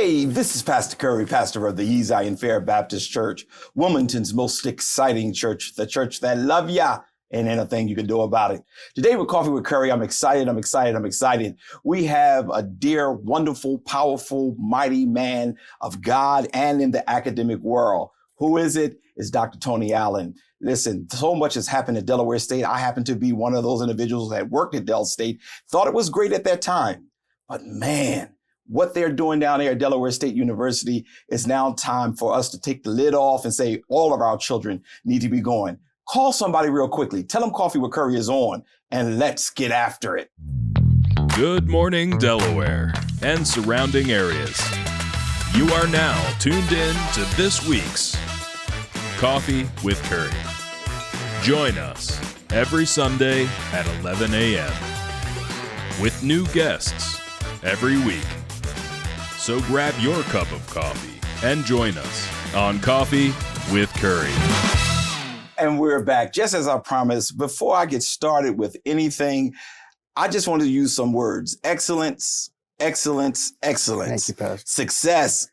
Hey, this is Pastor Curry, pastor of the Zion Fair Baptist Church, Wilmington's most exciting church, the church that love ya and anything you can do about it. Today with Coffee with Curry, I'm excited. We have a dear, wonderful, powerful, mighty man of God and in the academic world. Who is it? It's Dr. Tony Allen. Listen, so much has happened at Delaware State. I happen to be one of those individuals that worked at Del State, thought it was great at that time. But man, what they're doing down there at Delaware State University is now time for us to take the lid off and say all of our children need to be going. Call somebody real quickly. Tell them Coffee with Curry is on, and let's get after it. Good morning, Delaware and surrounding areas. You are now tuned in to this week's Coffee with Curry. Join us every Sunday at 11 a.m. with new guests every week. So grab your cup of coffee and join us on Coffee with Curry. And we're back. Just as I promised, before I get started with anything, I just want to use some words. Excellence. Thank you, Pastor.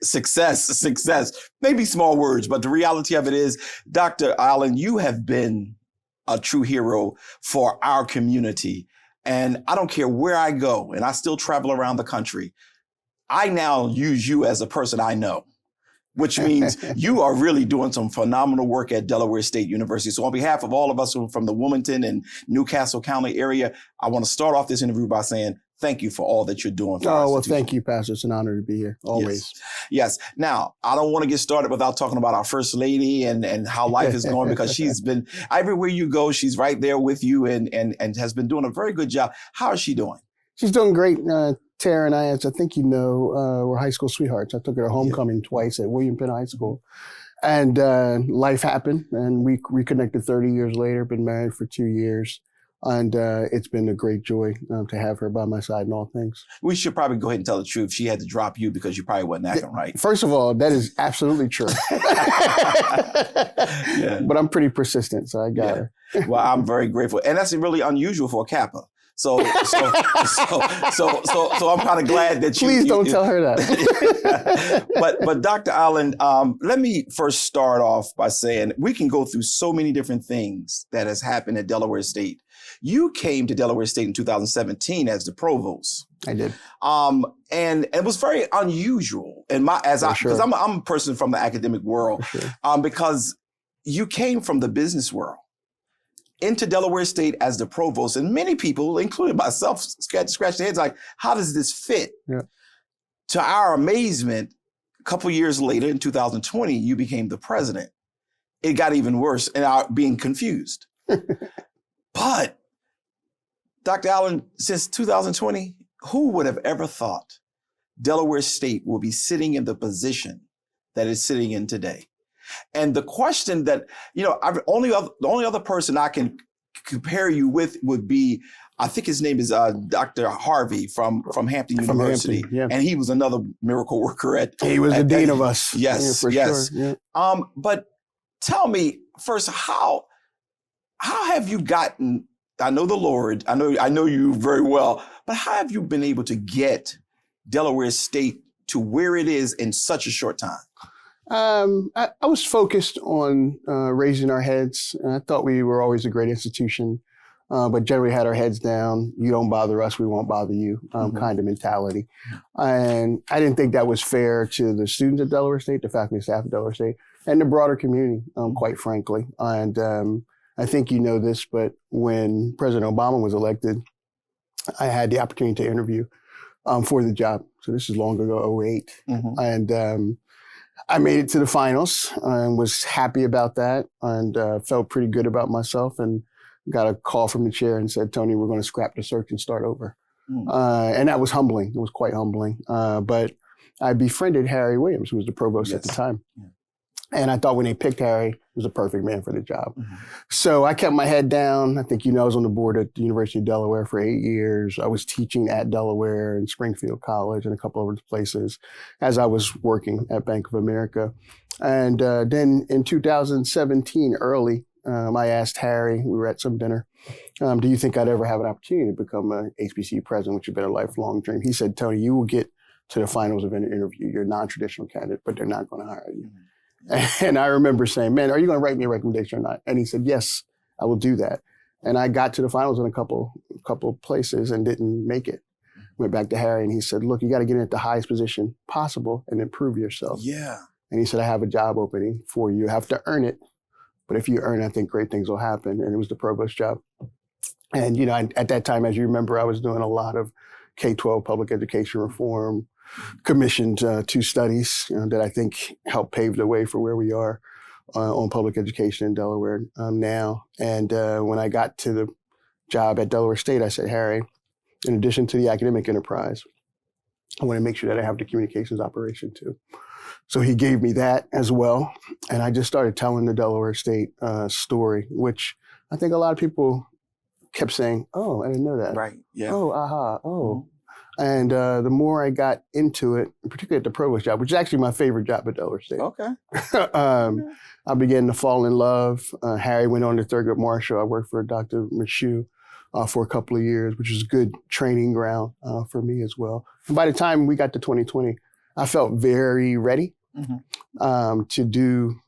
Success. Maybe small words, but the reality of it is, Dr. Allen, you have been a true hero for our community. And I don't care where I go, and I still travel around the country. I now use you as a person I know, which means you are really doing some phenomenal work at Delaware State University. So on behalf of all of us from the Wilmington and Newcastle County area, I want to start off this interview by saying thank you for all that you're doing for us. Oh, well, thank you, Pastor. It's an honor to be here, always. Yes. Now, I don't want to get started without talking about our First Lady and how life is going, because she's been, everywhere you go, she's right there with you and has been doing a very good job. How is she doing? She's doing great. Tara and I, as I think you know, were high school sweethearts. I took her to homecoming twice at William Penn High School. And life happened, and we reconnected 30 years later, been married for 2 years. And it's been a great joy to have her by my side in all things. We should probably go ahead and tell the truth. She had to drop you because you probably wasn't acting right. First of all, that is absolutely true. But I'm pretty persistent, so I got her. Well, I'm very grateful. And that's really unusual for a Kappa. So I'm kind of glad that you. Please don't tell her that. But Dr. Allen, let me first start off by saying we can go through so many different things that has happened at Delaware State. You came to Delaware State in 2017 as the provost. I did. And it was very unusual. And because I'm a person from the academic world, because you came from the business world into Delaware State as the provost, and many people, including myself, scratch their heads like, how does this fit? Yeah. To our amazement, a couple years later, in 2020, you became the president. It got even worse, and I'm being confused. But Dr. Allen, since 2020, who would have ever thought Delaware State will be sitting in the position that it's sitting in today? And the question that, the only other person I can compare you with would be, I think his name is Dr. Harvey from Hampton University. Yeah. And he was another miracle worker He was the dean of us. Yes, yeah, yes. Sure. Yeah. But tell me first, how have you gotten, I know the Lord, I know you very well, but how have you been able to get Delaware State to where it is in such a short time? I was focused on raising our heads, and I thought we were always a great institution, but generally had our heads down. You don't bother us, we won't bother you, kind of mentality. And I didn't think that was fair to the students at Delaware State, the faculty and staff at Delaware State, and the broader community, quite frankly. And I think you know this, but when President Obama was elected, I had the opportunity to interview for the job. So this is long ago, 2008. And I made it to the finals and was happy about that, and felt pretty good about myself, and got a call from the chair and said, Tony, we're going to scrap the search and start over. And that was humbling. It was quite humbling. But I befriended Harry Williams, who was the provost at the time. Yeah. And I thought when they picked Harry, he was a perfect man for the job. So I kept my head down. I think I was on the board at the University of Delaware for 8 years. I was teaching at Delaware and Springfield College and a couple of other places as I was working at Bank of America. And then in 2017, early, I asked Harry, we were at some dinner, do you think I'd ever have an opportunity to become a HBCU president, which had been a lifelong dream? He said, Tony, you will get to the finals of an interview. You're a non-traditional candidate, but they're not going to hire you. And I remember saying, man, are you going to write me a recommendation or not? And he said, yes, I will do that. And I got to the finals in a couple places and didn't make it. Went back to Harry and he said, look, you got to get in at the highest position possible and improve yourself. Yeah. And he said, I have a job opening for you. You have to earn it. But if you earn it, I think great things will happen. And it was the provost job. And, at that time, as you remember, I was doing a lot of K-12 public education reform, commissioned 2 studies that I think helped pave the way for where we are on public education in Delaware now. And when I got to the job at Delaware State, I said, Harry, in addition to the academic enterprise, I want to make sure that I have the communications operation too. So he gave me that as well. And I just started telling the Delaware State story, which I think a lot of people kept saying, oh, I didn't know that. Right. Yeah. Oh, aha. Oh. And the more I got into it, particularly at the provost job, which is actually my favorite job at Delaware State. Okay. I began to fall in love. Harry went on to Thurgood Marshall. I worked for Dr. Michoud for a couple of years, which was a good training ground for me as well. And by the time we got to 2020, I felt very ready to do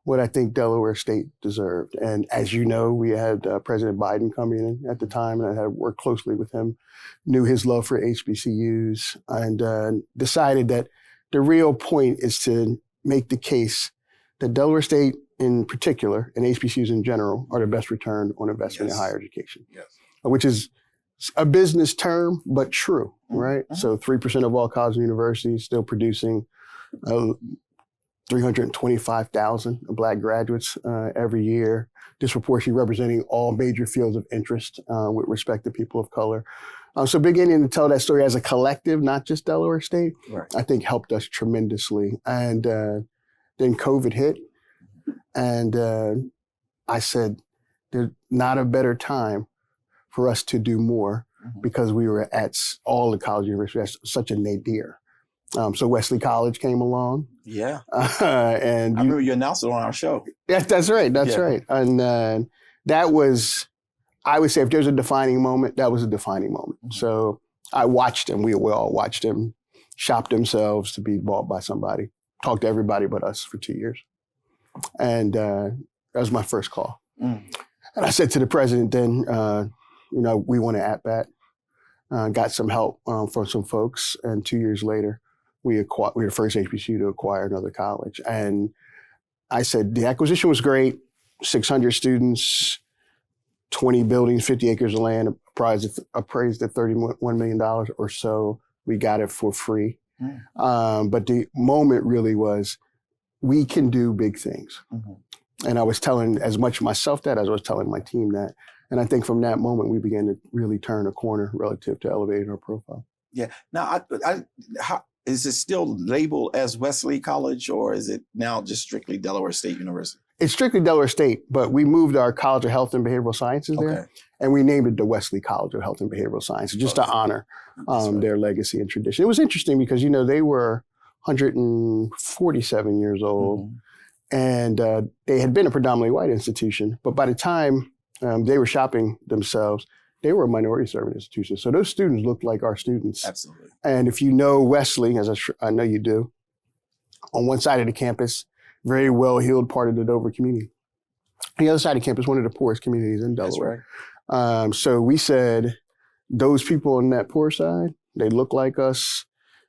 what I think Delaware State deserved. And as you know, we had President Biden coming in at the time, and I had worked closely with him, knew his love for HBCUs, and decided that the real point is to make the case that Delaware State in particular, and HBCUs in general, are the best return on investment in higher education, which is a business term, but true, right? So 3% of all colleges and universities still producing 325,000 Black graduates every year, disproportionately representing all major fields of interest with respect to people of color. So beginning to tell that story as a collective, not just Delaware State, I think helped us tremendously. And then COVID hit, and I said, there's not a better time for us to do more because we were at all the college universities at such a nadir. So Wesley College came along. Yeah. And I remember you announced it on our show. Yeah, that's right. That's right. And that was, I would say, if there's a defining moment, that was a defining moment. So I watched him. We all watched him shop themselves to be bought by somebody. Talked to everybody but us for 2 years. And that was my first call. And I said to the president then, we want to at-bat. Got some help from some folks. And 2 years later, we were the first HBCU to acquire another college. And I said, the acquisition was great. 600 students, 20 buildings, 50 acres of land, appraised at $31 million or so. We got it for free. But the moment really was, we can do big things. And I was telling as much myself that as I was telling my team that. And I think from that moment, we began to really turn a corner relative to elevating our profile. Yeah. Now, is it still labeled as Wesley College, or is it now just strictly Delaware State University? It's strictly Delaware State, but we moved our College of Health and Behavioral Sciences there, and we named it the Wesley College of Health and Behavioral Sciences, just to honor their legacy and tradition. It was interesting because, they were 147 years old, and they had been a predominantly white institution, but by the time they were shopping themselves, they were a minority-serving institution. So those students looked like our students. Absolutely. And if you know Wesley, as I know you do, on one side of the campus, very well-heeled part of the Dover community. On the other side of the campus, one of the poorest communities in Delaware. That's right. So we said, those people on that poor side, they look like us.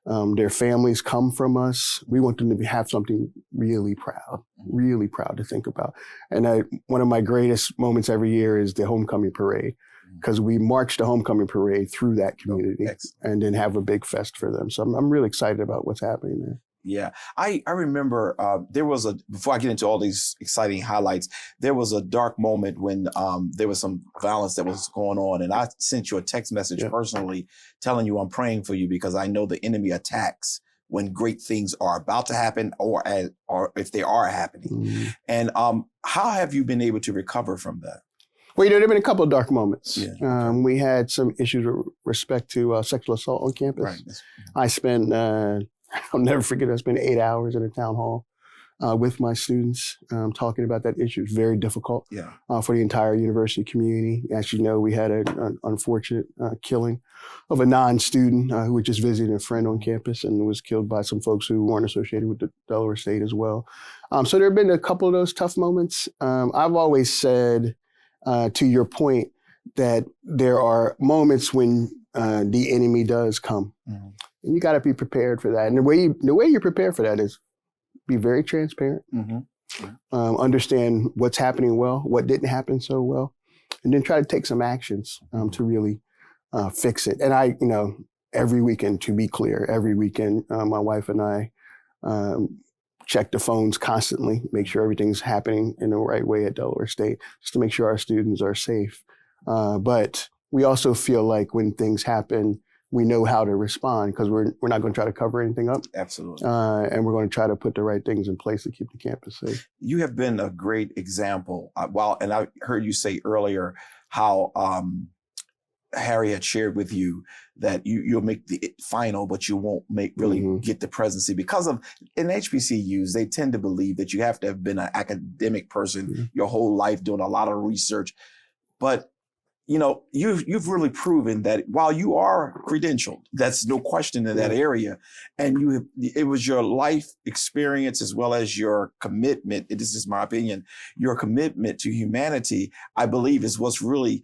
Their families come from us. We want them to have something really proud to think about. And one of my greatest moments every year is the homecoming parade, because we march the homecoming parade through that community and then have a big fest for them. So I'm really excited about what's happening there. Yeah, I remember before I get into all these exciting highlights, there was a dark moment when there was some violence that was going on. And I sent you a text message personally telling you I'm praying for you because I know the enemy attacks when great things are about to happen or if they are happening. And how have you been able to recover from that? Well, there have been a couple of dark moments. We had some issues with respect to sexual assault on campus. I spent... I'll never forget, I spent 8 hours in a town hall with my students, talking about that issue. It's very difficult for the entire university community. As you know, we had an unfortunate killing of a non-student who was just visiting a friend on campus and was killed by some folks who weren't associated with the Delaware State as well. So there have been a couple of those tough moments. I've always said, to your point, that there are moments when the enemy does come, and you got to be prepared for that. And the way you prepare for that is be very transparent, understand what's happening well, what didn't happen so well, and then try to take some actions to really fix it. And I, every weekend, to be clear, every weekend, my wife and I check the phones constantly, make sure everything's happening in the right way at Delaware State, just to make sure our students are safe. But we also feel like when things happen, we know how to respond because we're not going to try to cover anything up. Absolutely. And we're going to try to put the right things in place to keep the campus safe. You have been a great example. And I heard you say earlier how Harry had shared with you that you'll make the final, but you won't get the presidency because of, in HBCUs, they tend to believe that you have to have been an academic person your whole life doing a lot of research. But you've really proven that while you are credentialed, that's no question in that area, and it was your life experience as well as your commitment. This is my opinion. Your commitment to humanity, I believe, is what's really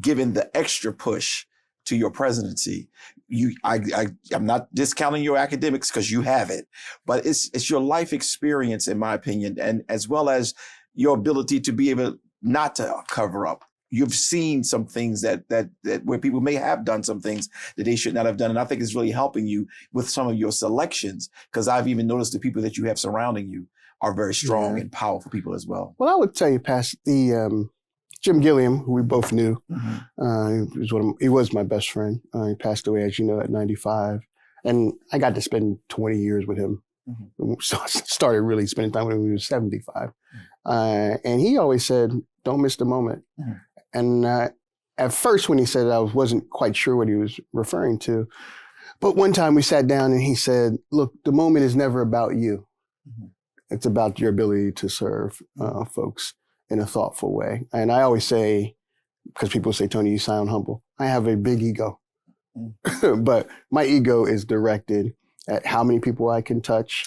given the extra push to your presidency. I'm not discounting your academics because you have it, but it's your life experience, in my opinion, and as well as your ability to be able not to cover up. You've seen some things that where people may have done some things that they should not have done. And I think it's really helping you with some of your selections, because I've even noticed the people that you have surrounding you are very strong and powerful people as well. Well, I would tell you, Pastor, Jim Gilliam, who we both knew, he was my best friend. He passed away, as you know, at 95. And I got to spend 20 years with him. So I started really spending time with him when he was 75. And he always said, don't miss the moment. And at first when he said it, I wasn't quite sure what he was referring to. But one time we sat down and he said, look, the moment is never about you. It's about your ability to serve folks in a thoughtful way. And I always say, because people say, Tony, you sound humble. I have a big ego. But my ego is directed at how many people I can touch,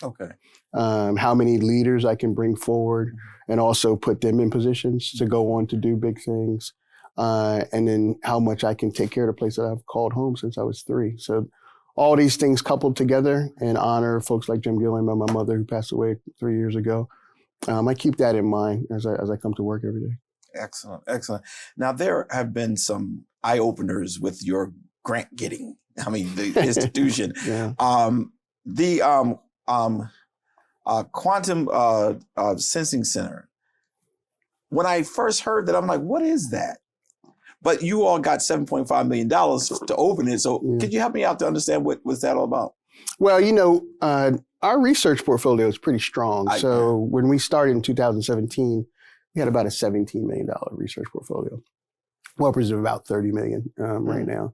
how many leaders I can bring forward, and also put them in positions to go on to do big things. And then how much I can take care of the place that I've called home since I was 3. So all these things coupled together in honor of folks like Jim Gilliam and my mother who passed away 3 years ago. I keep that in mind as I come to work every day. Excellent, excellent. Now, there have been some eye-openers with your grant getting. I mean, the institution. The Quantum Sensing Center. When I first heard that, I'm like, what is that? But you all got $7.5 million to open it. So could you help me out to understand what's that all about? Well, our research portfolio is pretty strong. So when we started in 2017, we had about a $17 million research portfolio. Well, it's about $30 million right now.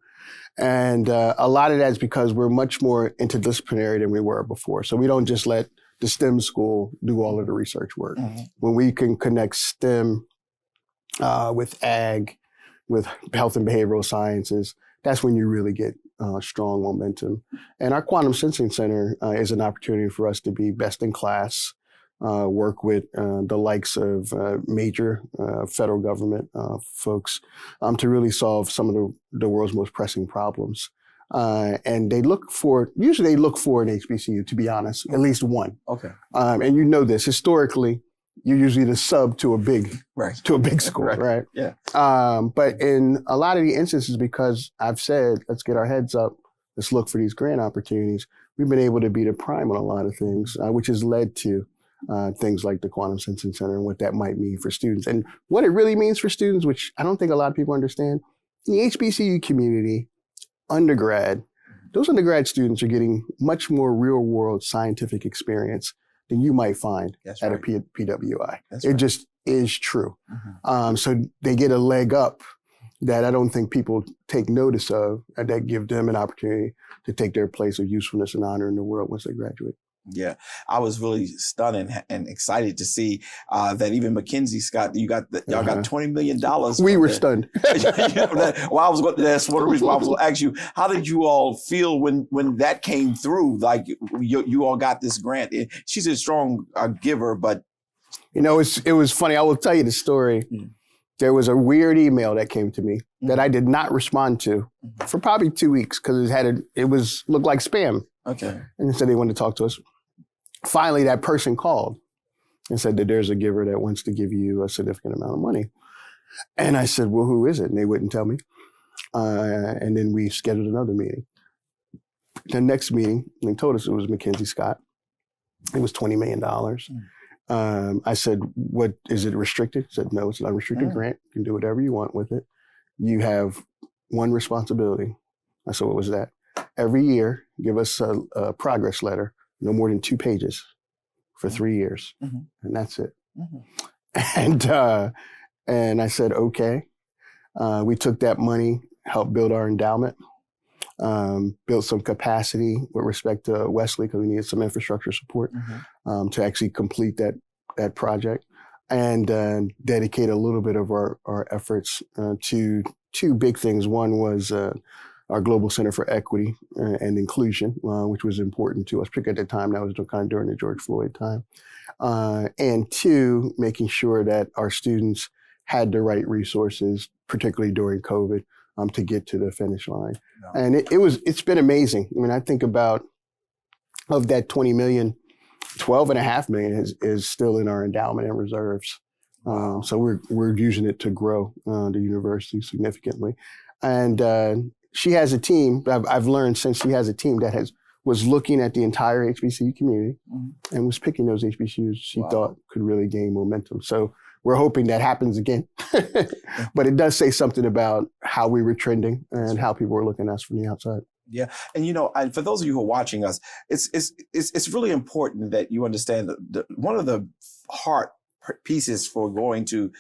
And a lot of that is because we're much more interdisciplinary than we were before. So we don't just let the STEM school do all of the research work. When we can connect STEM with ag, with health and behavioral sciences, that's when you really get strong momentum. And our Quantum Sensing Center is an opportunity for us to be best in class, work with the likes of major federal government folks to really solve some of the world's most pressing problems. And usually they look for an HBCU, to be honest, at least one. And you know this, historically, you're usually the sub to a big school, right? But in a lot of the instances, because I've said, let's get our heads up, let's look for these grant opportunities, we've been able to be the prime on a lot of things, which has led to things like the Quantum Sensing Center and what that might mean for students. And what it really means for students, which I don't think a lot of people understand, in the HBCU community, those undergrad students are getting much more real world scientific experience than you might find at a PWI. It just is true. So they get a leg up that I don't think people take notice of, and that give them an opportunity to take their place of usefulness and honor in the world once they graduate. Yeah, I was really stunned and excited to see that even McKinsey Scott, y'all got $20 million. We were stunned. Well, I was going. That's one of the reasons why I was going to ask you, how did you all feel when that came through? Like you all got this grant. She's a strong giver, but it was funny. I will tell you the story. There was a weird email that came to me that I did not respond to for probably 2 weeks because it looked like spam. Okay. And they said they wanted to talk to us. Finally, that person called and said that there's a giver that wants to give you a significant amount of money. And I said, well, who is it? And they wouldn't tell me. And then we scheduled another meeting. The next meeting, they told us it was McKinsey Scott. It was $20 million. I said, what, is it restricted? He said, no, it's not a restricted grant. You can do whatever you want with it. You have one responsibility. I said, what was that? Every year, give us a progress letter, no more than 2 pages for 3 years. And that's it. And I said, okay. We took that money, helped build our endowment, built some capacity with respect to Wesley because we needed some infrastructure support to actually complete that project, and dedicate a little bit of our efforts to 2 big things. One was our Global Center for Equity and Inclusion, which was important to us, particularly at the time. That was kind of during the George Floyd time. And 2, making sure that our students had the right resources, particularly during COVID, to get to the finish line. No. And it's been amazing. I mean, I think about, of that 20 million, 12.5 million is still in our endowment and reserves. So we're using it to grow the university significantly. And she has a team. I've learned since she has a team that was looking at the entire HBCU community and was picking those HBCUs she thought could really gain momentum. So we're hoping that happens again. But it does say something about how we were trending and how people were looking at us from the outside. Yeah, and for those of you who are watching us, it's really important that you understand that one of the hard pieces for going to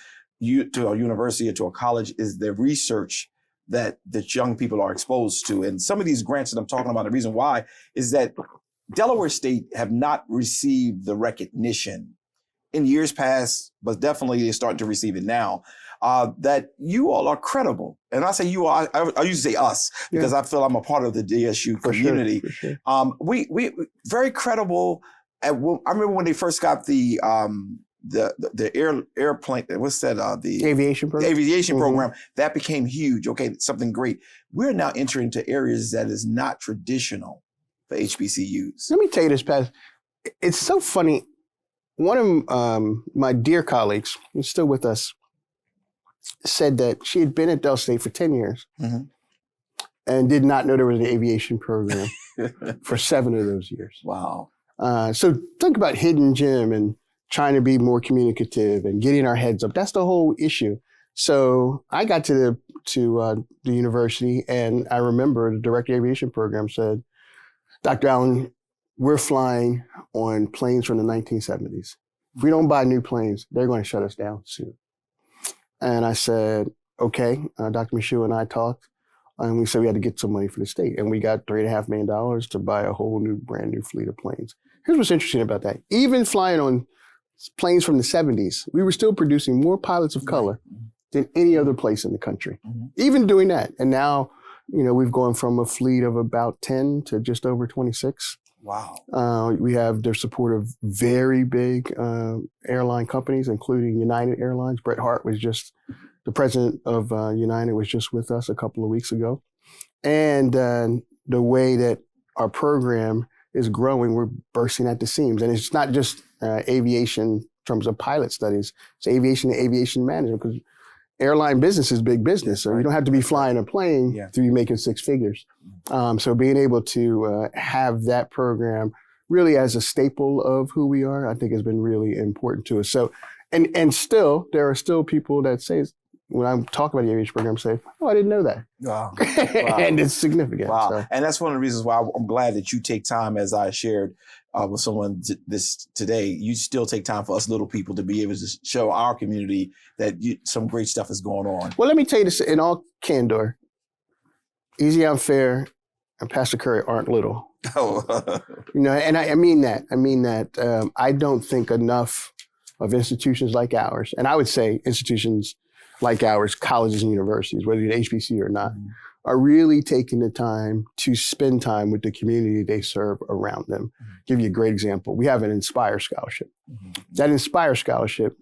a university or to a college is the research that young people are exposed to. And some of these grants that I'm talking about, the reason why is that Delaware State have not received the recognition in years past, but definitely they're starting to receive it now, that you all are credible. And I say you all, I usually say us, because I feel I'm a part of the DSU community. For sure. We very credible. I remember when they first got the airplane, what's that? The aviation program. The aviation program, that became huge. Okay, something great. We're now entering into areas that is not traditional for HBCUs. Let me tell you this, Pat. It's so funny. One of my dear colleagues, who's still with us, said that she had been at Del State for 10 years and did not know there was an aviation program for 7 of those years. Wow. So think about hidden gem and trying to be more communicative and getting our heads up. That's the whole issue. So I got to the university, and I remember the director of the aviation program said, Dr. Allen, we're flying on planes from the 1970s. If we don't buy new planes, they're going to shut us down soon. And I said, okay. Dr. Michaud and I talked, and we said we had to get some money for the state. And we got $3.5 million to buy a whole brand new fleet of planes. Here's what's interesting about that. Even flying on planes from the 70s, we were still producing more pilots of color than any other place in the country, even doing that. And now, we've gone from a fleet of about 10 to just over 26. Wow. We have their support of very big airline companies, including United Airlines. Bret Hart was the president of United was just with us a couple of weeks ago. And the way that our program is growing, we're bursting at the seams. And it's not just aviation in terms of pilot studies, it's aviation and aviation management, because airline business is big business. So you don't have to be flying a plane to be making 6 figures. So being able to have that program really as a staple of who we are, I think has been really important to us. So, and still, there are still people that say, when I'm talking about the aviation program, say, oh, I didn't know that. Wow. And it's significant. Wow. So. And that's one of the reasons why I'm glad that you take time, as I shared with someone this today, you still take time for us little people to be able to show our community that some great stuff is going on. Well, let me tell you this in all candor. Easy Unfair Pastor Curry, aren't little. Oh. And I mean that. I don't think enough of institutions like ours, and I would say institutions like ours, colleges and universities, whether you're HBCU or not, are really taking the time to spend time with the community they serve around them. Give you a great example. We have an Inspire Scholarship. That Inspire Scholarship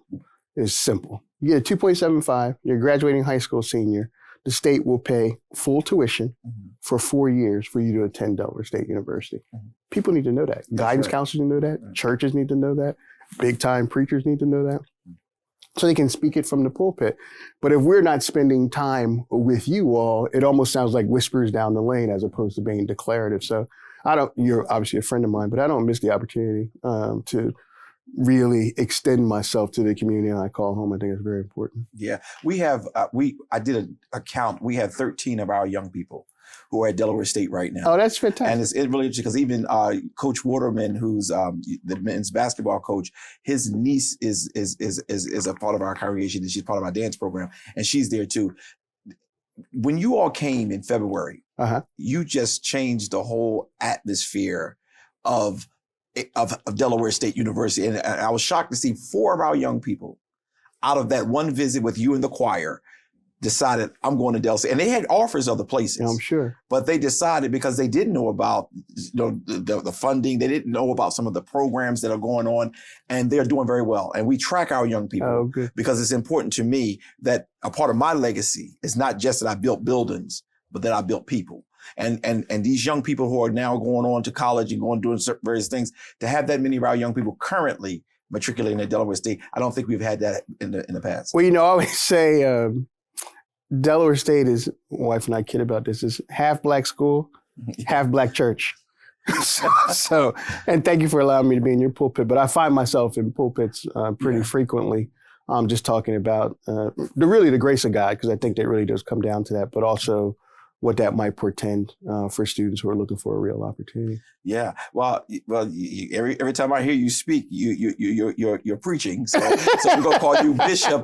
is simple. You get a 2.75, you're a graduating high school senior, the state will pay full tuition for 4 years for you to attend Delaware State University. People need to know that. Guidance counselors need to know that. Churches need to know that. Big time preachers need to know that. So they can speak it from the pulpit. But if we're not spending time with you all, it almost sounds like whispers down the lane as opposed to being declarative. So you're obviously a friend of mine, but I don't miss the opportunity to really extend myself to the community and I call home. I think it's very important. Yeah. We have, I did a count. We had 13 of our young people who are at Delaware State right now. Oh, that's fantastic. And it's really interesting because even Coach Waterman, who's the men's basketball coach, his niece is a part of our congregation and she's part of our dance program and she's there too. When you all came in February, you just changed the whole atmosphere of Delaware State University. And I was shocked to see 4 of our young people out of that one visit with you and the choir decided, I'm going to Del State. And they had offers other places. I'm sure. But they decided because they didn't know about the funding. They didn't know about some of the programs that are going on. And they're doing very well. And we track our young people because it's important to me that a part of my legacy is not just that I built buildings, but that I built people. And these young people who are now going on to college and doing various things, to have that many of our young people currently matriculating at Delaware State, I don't think we've had that in the past. Well, I always say Delaware State is, my wife and I kid about this, is half black school, half black church. So, and thank you for allowing me to be in your pulpit, but I find myself in pulpits pretty frequently, just talking about the grace of God, because I think that really does come down to that, but also what that might portend for students who are looking for a real opportunity. Yeah, well, every time I hear you speak, you're preaching. So we're gonna call you Bishop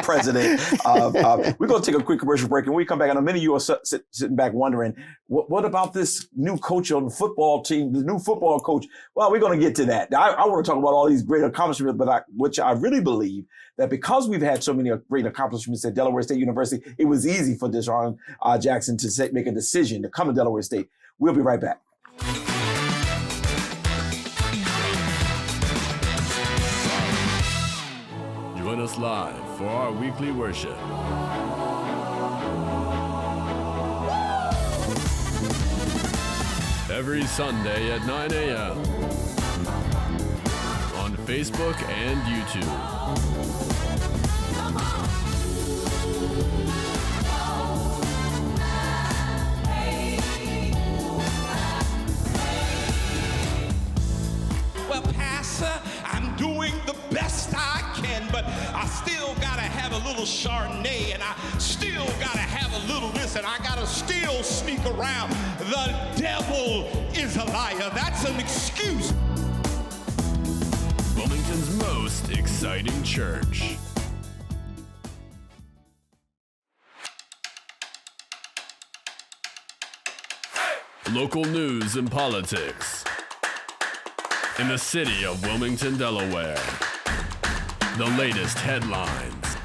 President. We're gonna take a quick commercial break, and when we come back in a minute, you are sitting back wondering, what about this new coach on the football team, the new football coach? Well, we're gonna get to that. I want to talk about all these great accomplishments, but which I really believe that because we've had so many great accomplishments at Delaware State University, it was easy for Deshaun Jackson to make a decision to come to Delaware State. We'll be right back. Join us live for our weekly worship. Every Sunday at 9 a.m. on Facebook and YouTube. I'm doing the best I can, but I still gotta have a little Chardonnay, and I still gotta have a little this, and I gotta still sneak around. The devil is a liar. That's an excuse. Wilmington's most exciting church. Local news and politics in the city of Wilmington, Delaware. The latest headlines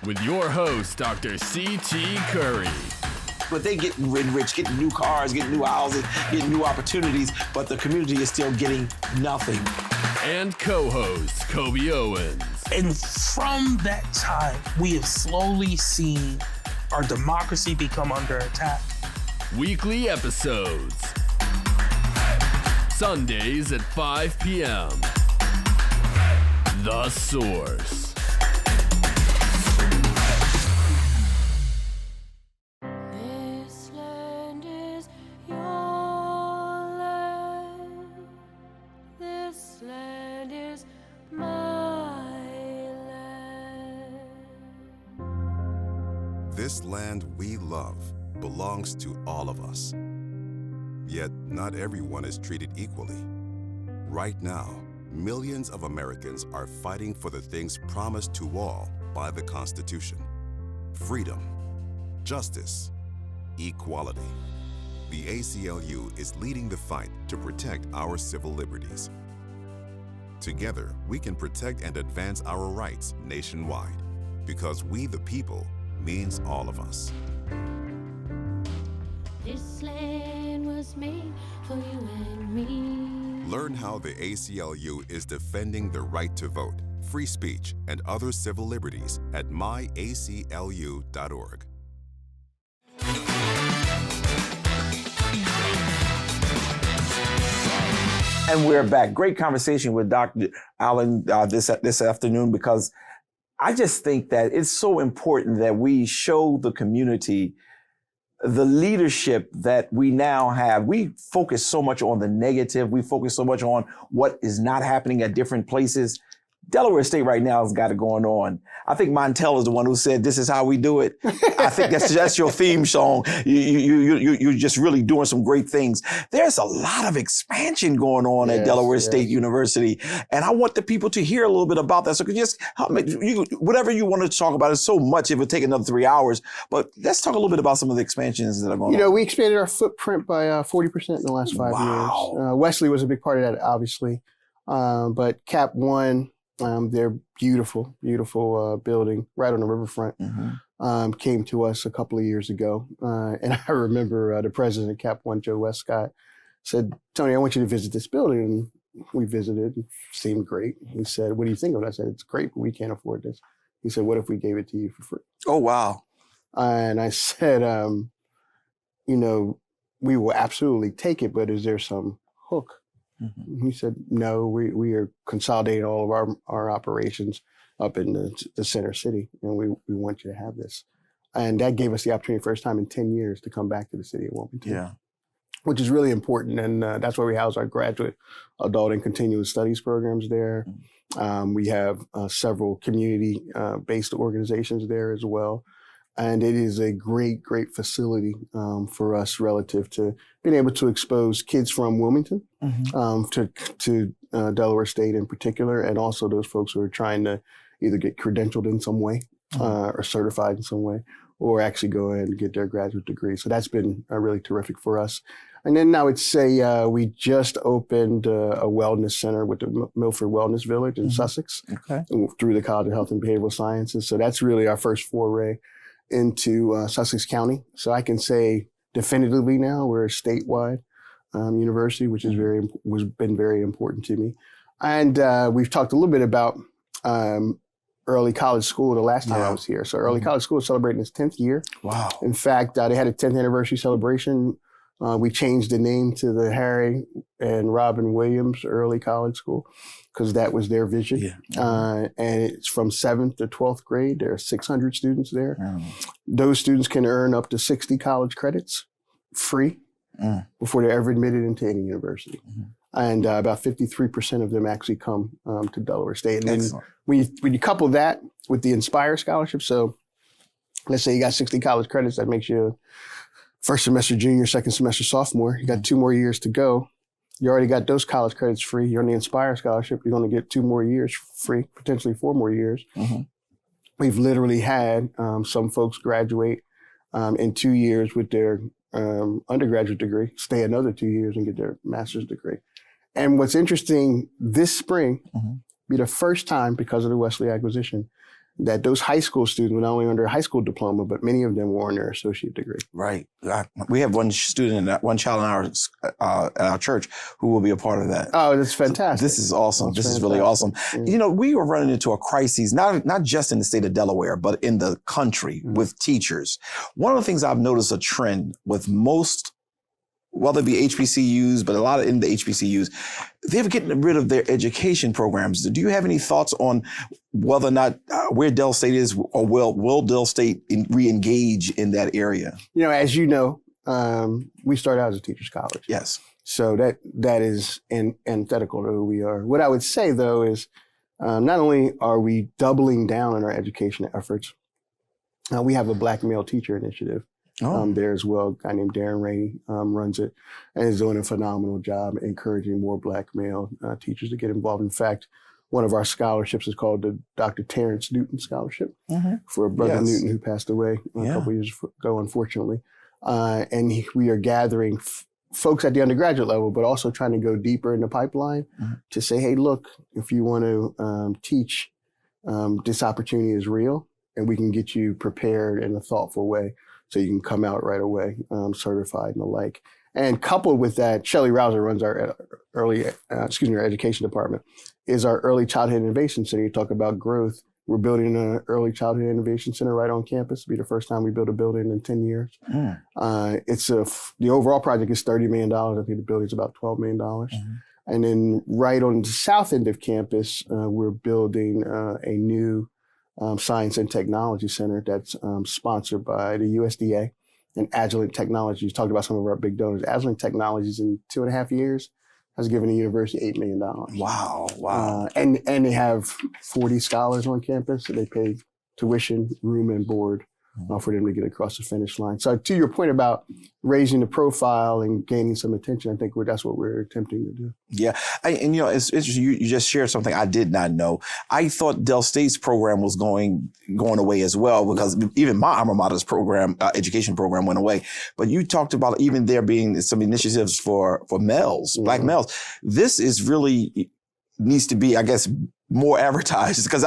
with your host, Dr. C.T. Curry. But they get rich, getting new cars, getting new houses, getting new opportunities, but the community is still getting nothing. And co-host, Kobe Owens. And from that time, we have slowly seen our democracy become under attack. Weekly episodes. Sundays at 5 p.m. The Source. This land is your land. This land is my land. This land we love belongs to all of us. Yet, not everyone is treated equally. Right now, millions of Americans are fighting for the things promised to all by the Constitution: freedom, justice, equality. the ACLU is leading the fight to protect our civil liberties. Together, we can protect and advance our rights nationwide, because we the people means all of us. This land was made for you and me. Learn how the ACLU is defending the right to vote, free speech, and other civil liberties at myaclu.org. And we're back. Great conversation with Dr. Allen this afternoon, because I just think that it's so important that we show the community the leadership that we now have. We focus so much on the negative. We focus so much on what is not happening at different places. Delaware State right now has got it going on. I think Montel is the one who said, "This is how we do it." I think that's your theme song. You're just really doing some great things. There's a lot of expansion going on at Delaware State University, and I want the people to hear a little bit about that. So could you just help me, whatever you want to talk about. It's so much; it would take another 3 hours. But let's talk a little bit about some of the expansions that are going on. We expanded our footprint by 40% in the last 5 years. Wesley was a big part of that, obviously, but Cap One. Their beautiful building right on the riverfront came to us a couple of years ago. And I remember the president of Cap One, Joe Westcott, said, "Tony, I want you to visit this building." And we visited. It seemed great. He said, "What do you think of it?" I said, "It's great, but we can't afford this." He said, "What if we gave it to you for free?" Oh, wow. And I said, we will absolutely take it, but is there some hook? He said, "No, we are consolidating all of our operations up in the center city, and we want you to have this." And that gave us the opportunity, first time in 10 years, to come back to the city of Wilmington, which is really important. And that's where we house our graduate, adult, and continuing studies programs there. We have several community-based organizations there as well. And it is a great facility for us relative to being able to expose kids from Wilmington to Delaware State in particular, and also those folks who are trying to either get credentialed in some way or certified in some way, or actually go ahead and get their graduate degree. So that's been really terrific for us. And then I would say we just opened a wellness center with the Milford Wellness Village in Sussex through the College of Health and Behavioral Sciences. So that's really our first foray into Sussex County. So I can say definitively now we're a statewide university, which is been very important to me. And we've talked a little bit about early college school the last time I was here. So early college school is celebrating its 10th year. Wow. In fact, they had a 10th anniversary celebration. We changed the name to the Harry and Robin Williams Early College School, because that was their vision. And it's from 7th to 12th grade. There are 600 students there. Those students can earn up to 60 college credits free before they're ever admitted into any university. And about 53% of them actually come to Delaware State. And then when you couple that with the Inspire Scholarship, so let's say you got 60 college credits, that makes you first semester junior, second semester sophomore. You got 2 more years to go. You already got those college credits free. You're on the Inspire Scholarship. You're going to get 2 more years free, potentially 4 more years. We've literally had some folks graduate in 2 years with their undergraduate degree, stay another 2 years and get their master's degree. And what's interesting, this spring be the first time, because of the Wesley acquisition, that those high school students were not only under a high school diploma, but many of them were on their associate degree. Right. We have one child in our church who will be a part of that. Oh, that's fantastic. So this is awesome. This is really awesome. We were running into a crisis, not just in the state of Delaware, but in the country with teachers. One of the things I've noticed a trend with most, whether it be HBCUs, but a lot of in the HBCUs, they're getting rid of their education programs. Do you have any thoughts on whether or not where Del State is, or will Del State re-engage in that area? As you know, we started out as a teacher's college. Yes. So that is antithetical to who we are. What I would say, though, is not only are we doubling down on our education efforts, we have a Black Male Teacher Initiative. There as well. A guy named Darren Rainey runs it and is doing a phenomenal job encouraging more Black male teachers to get involved. In fact, one of our scholarships is called the Dr. Terrence Newton Scholarship for Brother Newton, who passed away a couple years ago, unfortunately. And we are gathering folks at the undergraduate level, but also trying to go deeper in the pipeline to say, hey, look, if you want to teach, this opportunity is real, and we can get you prepared in a thoughtful way so you can come out right away, certified and the like. And coupled with that, Shelley Rouser runs our our education department, is our early childhood innovation center. You talk about growth. We're building an early childhood innovation center right on campus. It'll be the first time we build a building in 10 years. The overall project is $30 million. I think the building's about $12 million. And then right on the south end of campus, we're building a new science and technology center that's sponsored by the USDA and Agilent Technologies. Talked about some of our big donors. Agilent Technologies in 2.5 years has given the university $8 million. Wow. And they have 40 scholars on campus. So they pay tuition, room, and board for them to get across the finish line. So to your point about raising the profile and gaining some attention, I think that's what we're attempting to do. Yeah. And it's interesting. You just shared something I did not know. I thought Del State's program was going away as well, because even my alma mater's program, education program, went away. But you talked about even there being some initiatives for males, Black males. This is really needs to be, I guess, more advertised, because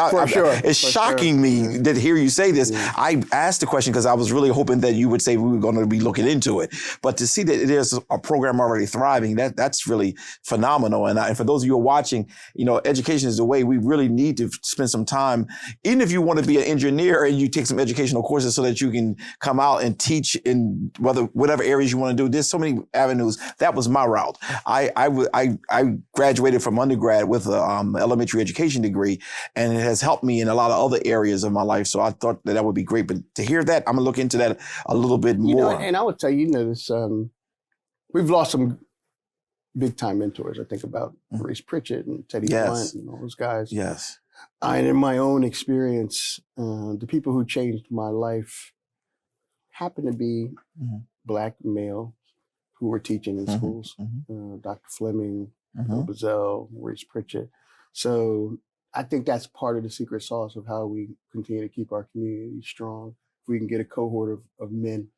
it's shocking me to hear you say this. I asked the question because I was really hoping that you would say we were going to be looking into it, but to see that there's a program already thriving, that's really phenomenal. And for those of you who are watching, education is the way. We really need to spend some time, even if you want to be an engineer and you take some educational courses so that you can come out and teach in whatever areas you want to do. There's so many avenues. That was my route. I graduated from undergrad with an elementary education degree, and it has helped me in a lot of other areas of my life. So I thought that would be great. But to hear that, I'm gonna look into that a little bit more. And I would tell you, this, we've lost some big time mentors. I think about Maurice Pritchett and Teddy Blunt and all those guys. Yes. And in my own experience, the people who changed my life happen to be Black male who were teaching in schools. Dr. Fleming, Bazell, Maurice Pritchett. So I think that's part of the secret sauce of how we continue to keep our community strong. If we can get a cohort of men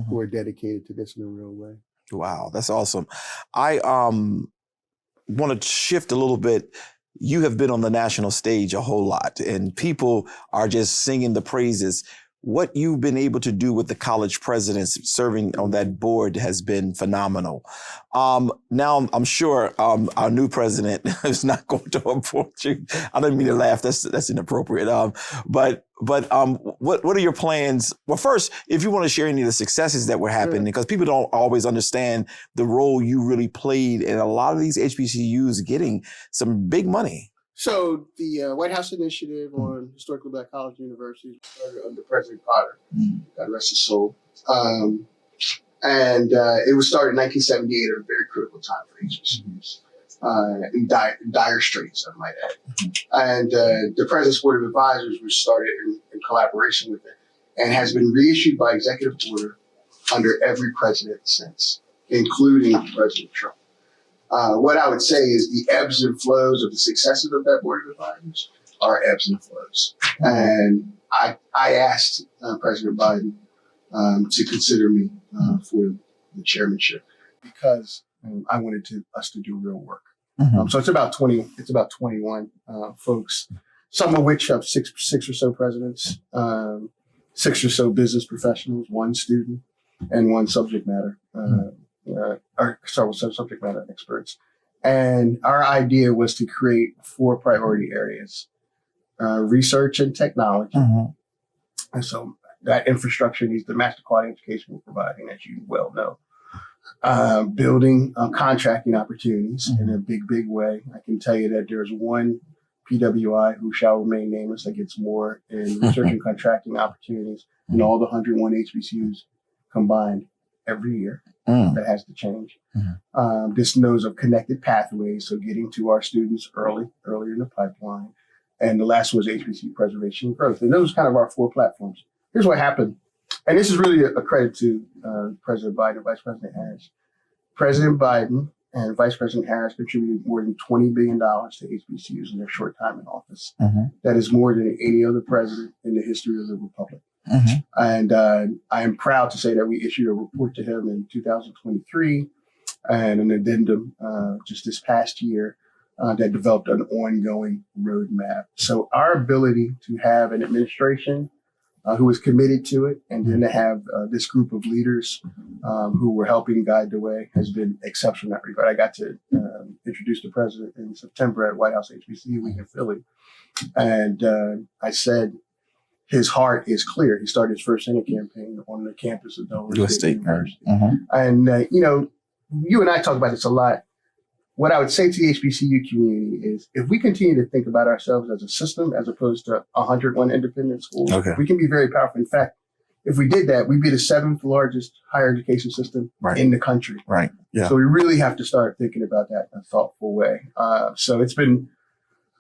who are dedicated to this in a real way. Wow, that's awesome. I want to shift a little bit. You have been on the national stage a whole lot, and people are just singing the praises. What you've been able to do with the college presidents serving on that board has been phenomenal. Now, I'm sure our new president is not going to approach you. I don't mean to laugh. That's inappropriate. But what are your plans? Well, first, if you want to share any of the successes that were happening, because people don't always understand the role you really played in a lot of these HBCUs getting some big money. So the White House Initiative on Historically Black College Universities started under President Potter, God rest his soul. And it was started in 1978 at a very critical time for HBCUs, in dire straits, I might add. And the President's Board of Advisors was started in collaboration with it, and has been reissued by executive order under every president since, including President Trump. What I would say is the ebbs and flows of the successes of that board of advisors are ebbs and flows. And I asked President Biden to consider me for the chairmanship because I wanted us to do real work. So it's about 21 folks, some of which have six or so presidents, 6 or so business professionals, 1 student, and 1 subject matter. Or several subject matter experts. And our idea was to create 4 priority areas, research and technology. And so that infrastructure needs the master quality education we're providing, as you well know. Building contracting opportunities in a big way. I can tell you that there's 1 PWI who shall remain nameless that gets more in research and contracting opportunities than all the 101 HBCUs combined every year. That has to change. This knows of connected pathways, so getting to our students earlier in the pipeline. And the last was HBCU preservation and growth. And those are kind of our 4 platforms. Here's what happened. And this is really a credit to President Biden and Vice President Harris. President Biden and Vice President Harris contributed more than $20 billion to HBCUs in their short time in office. That is more than any other president in the history of the republic. And I am proud to say that we issued a report to him in 2023 and an addendum just this past year that developed an ongoing roadmap. So our ability to have an administration who was committed to it, and then to have this group of leaders who were helping guide the way has been exceptional in that regard. I got to introduce the president in September at White House HBCU week in Philly. And I said, his heart is clear. He started his first Senate campaign on the campus of Delaware State University. And, you and I talk about this a lot. What I would say to the HBCU community is if we continue to think about ourselves as a system as opposed to 101 independent schools, we can be very powerful. In fact, if we did that, we'd be the 7th largest higher education system in the country. So we really have to start thinking about that in a thoughtful way. So it's been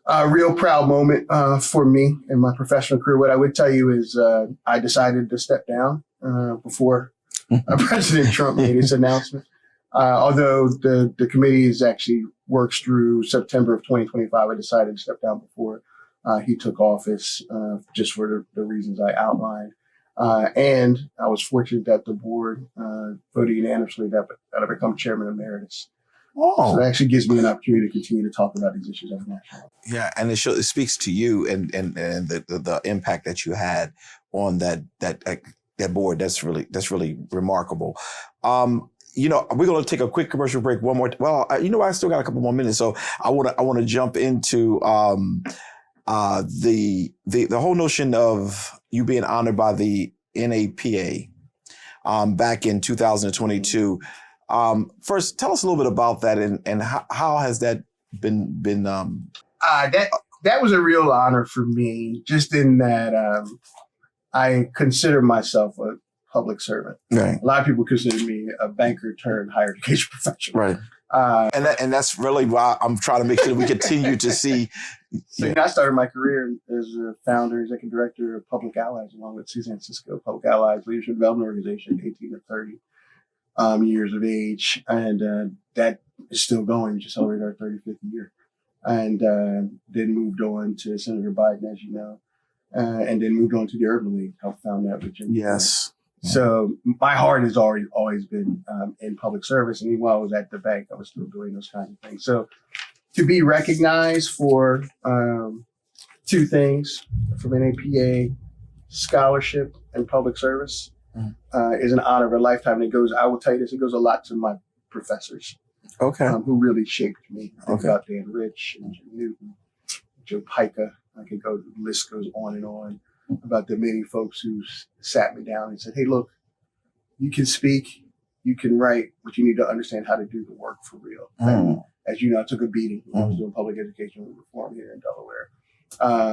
a real proud moment for me in my professional career. What I would tell you is I decided to step down before President Trump made his announcement. Although the committee is actually works through September of 2025, I decided to step down before he took office, just for the reasons I outlined. And I was fortunate that the board voted unanimously that I become chairman emeritus. So that actually gives me an opportunity to continue to talk about these issues at the national level. Yeah, and it speaks to you and the impact that you had on that board. That's really remarkable. We're going to take a quick commercial break. One more. I still got a couple more minutes, so I want to jump into the whole notion of you being honored by the NAPA back in 2022. First, tell us a little bit about that and how has that been? That was a real honor for me, just in that I consider myself a public servant. A lot of people consider me a banker turned higher education professional. And that's really why I'm trying to make sure we continue to see. So I started my career as a founder, executive director of Public Allies, along with Suzanne Cisco. Public Allies Leadership Development Organization, 18 to 30 years of age, and that is still going. We just celebrated our 35th year, and then moved on to Senator Biden, as you know, and then moved on to the Urban League. Helped found that with Jim. So my heart has always been in public service. And even while I was at the bank, I was still doing those kinds of things. So to be recognized for two things from NAPA, scholarship and public service, is an honor of a lifetime. And I will tell you this, it goes a lot to my professors who really shaped me. I think about Dan Rich and Jim Newton, Joe Pica. The list goes on and on. About the many folks who sat me down and said, hey, look, you can speak, you can write, but you need to understand how to do the work for real. As you know, I took a beating when I was doing public education reform here in Delaware.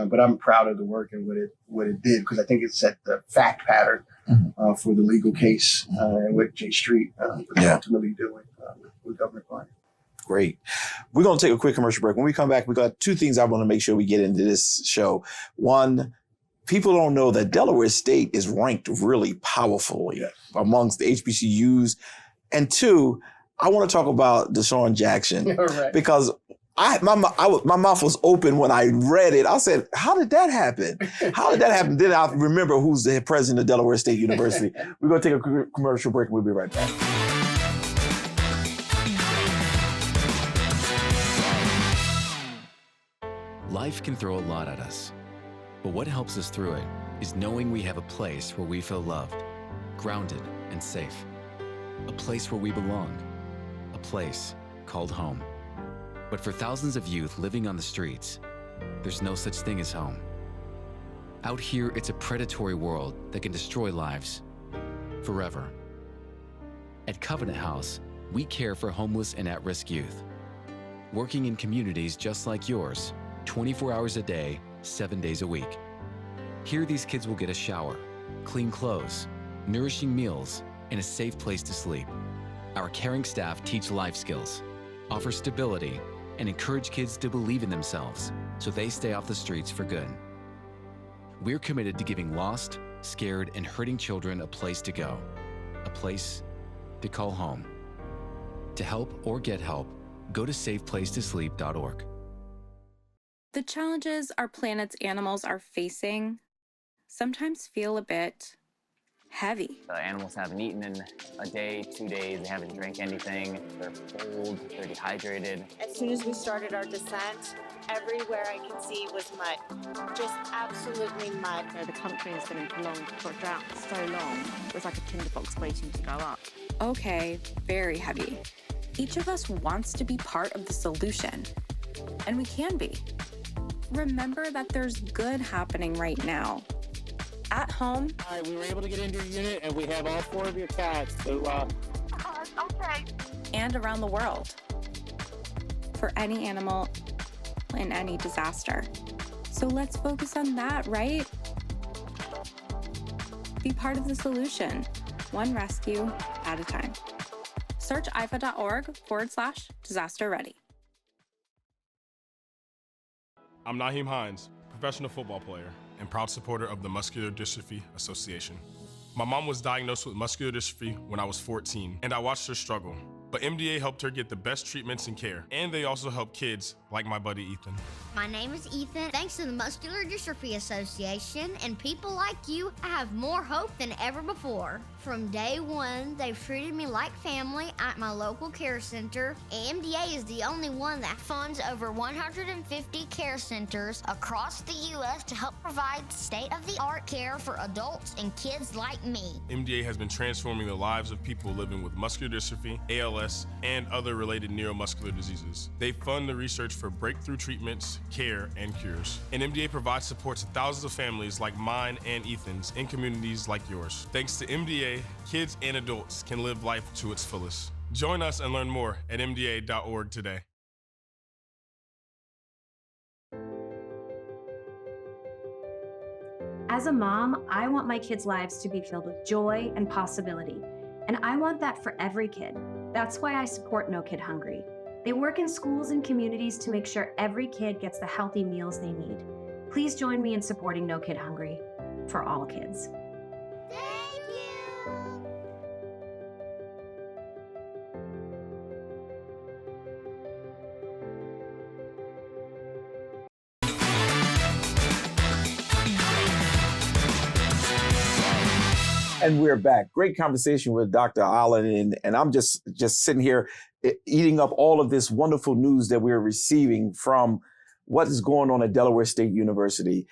But I'm proud of the work and what it did, because I think it set the fact pattern for the legal case and what J Street was ultimately doing with Governor Klein. Great. We're going to take a quick commercial break. When we come back, we got two things I want to make sure we get into this show. One, people don't know that Delaware State is ranked really powerfully amongst the HBCUs. And two, I want to talk about Deshaun Jackson because my mouth was open when I read it. I said, how did that happen? Then I remember who's the president of Delaware State University. We're going to take a commercial break and we'll be right back. Life can throw a lot at us, but what helps us through it is knowing we have a place where we feel loved, grounded, and safe. A place where we belong. A place called home. But for thousands of youth living on the streets, there's no such thing as home. Out here, it's a predatory world that can destroy lives forever. At Covenant House, we care for homeless and at-risk youth, working in communities just like yours, 24 hours a day, 7 days a week. Here, these kids will get a shower, clean clothes, nourishing meals, and a safe place to sleep. Our caring staff teach life skills, offer stability, and encourage kids to believe in themselves so they stay off the streets for good. We're committed to giving lost, scared, and hurting children a place to go, a place to call home. To help or get help, go to safeplacetosleep.org. The challenges our planet's animals are facing sometimes feel a bit heavy. The animals haven't eaten in a day, 2 days, they haven't drank anything, they're cold, they're dehydrated. As soon as we started our descent, everywhere I could see was mud, just absolutely mud. The country has been in prolonged drought for so long, it was like a tinderbox waiting to go up. Okay, very heavy. Each of us wants to be part of the solution, and we can be. Remember that there's good happening right now. At home. All right, we were able to get into your unit, and we have all 4 of your cats. So, okay. And around the world. For any animal in any disaster. So let's focus on that, right? Be part of the solution, one rescue at a time. Search ifa.org/disaster ready. I'm Naheem Hines, professional football player and proud supporter of the Muscular Dystrophy Association. My mom was diagnosed with muscular dystrophy when I was 14, and I watched her struggle. But MDA helped her get the best treatments and care, and they also help kids like my buddy Ethan. My name is Ethan. Thanks to the Muscular Dystrophy Association and people like you, I have more hope than ever before. From day one, they've treated me like family at my local care center. MDA is the only one that funds over 150 care centers across the U.S. to help provide state-of-the-art care for adults and kids like me. MDA has been transforming the lives of people living with muscular dystrophy, ALS, and other related neuromuscular diseases. They fund the research for breakthrough treatments, care, and cures. And MDA provides support to thousands of families like mine and Ethan's in communities like yours. Thanks to MDA, kids and adults can live life to its fullest. Join us and learn more at mda.org today. As a mom, I want my kids' lives to be filled with joy and possibility. And I want that for every kid. That's why I support No Kid Hungry. They work in schools and communities to make sure every kid gets the healthy meals they need. Please join me in supporting No Kid Hungry for all kids. And we're back. Great conversation with Dr. Allen, and I'm just sitting here eating up all of this wonderful news that we're receiving from what is going on at Delaware State University.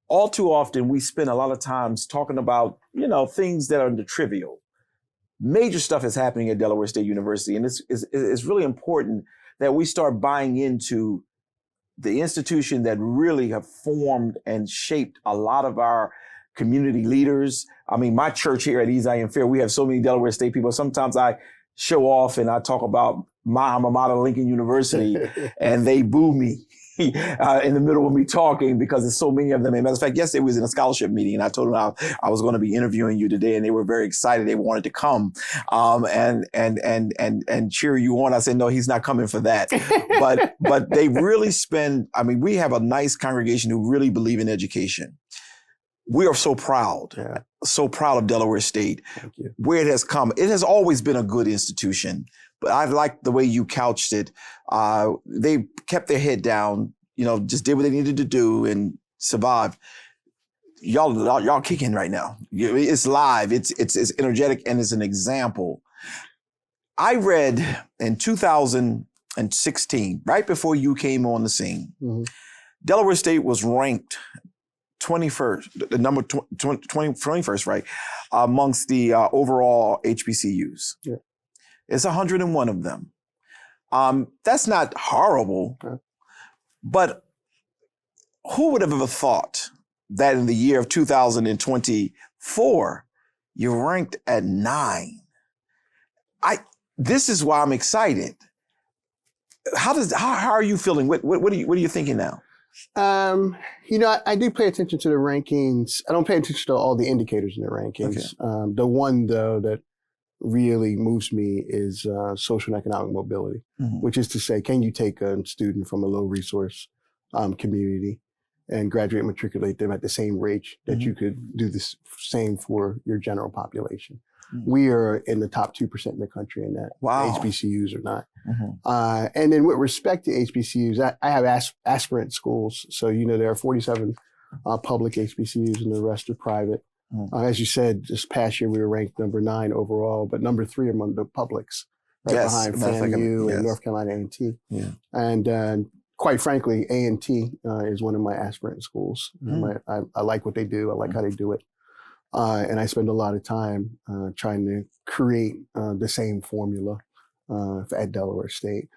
All too often, we spend a lot of times talking about, things that are the trivial. Major stuff is happening at Delaware State University, and it's really important that we start buying into the institution that really have formed and shaped a lot of our community leaders. I mean, my church here at Zion Fair, we have so many Delaware State people. Sometimes I show off and I talk about my alma mater, Lincoln University, and they boo me in the middle of me talking because there's so many of them. As a matter of fact, yesterday we was in a scholarship meeting, and I told them I was going to be interviewing you today, and they were very excited. They wanted to come and cheer you on. I said, no, he's not coming for that. but they really spend. I mean, we have a nice congregation who really believe in education. We are so proud of Delaware State, where it has come. It has always been a good institution, but I like the way you couched it. They kept their head down, just did what they needed to do and survived. Y'all kicking right now. It's live. It's energetic, and it's an example. I read in 2016, right before you came on the scene, Delaware State was ranked 21st, the number 21st, right, amongst the overall HBCUs. Yeah. It's 101 of them. That's not horrible, but who would have ever thought that in the year of 2024, you're ranked at 9? This is why I'm excited. How are you feeling? What are you thinking now? I do pay attention to the rankings. I don't pay attention to all the indicators in the rankings. Okay. The one, though, that really moves me is social and economic mobility, which is to say, can you take a student from a low resource community and graduate and matriculate them at the same rate that you could do the same for your general population? We are in the top 2% in the country in that. Wow. HBCUs are not. And then with respect to HBCUs, I have aspirant schools. So, there are 47 public HBCUs, and the rest are private. As you said, this past year we were ranked number 9 overall, but number 3 among the publics, right behind FAMU and North Carolina A&T. Yeah. And quite frankly, A&T is one of my aspirant schools. I like what they do. I like how they do it. And I spend a lot of time trying to create the same formula at Delaware State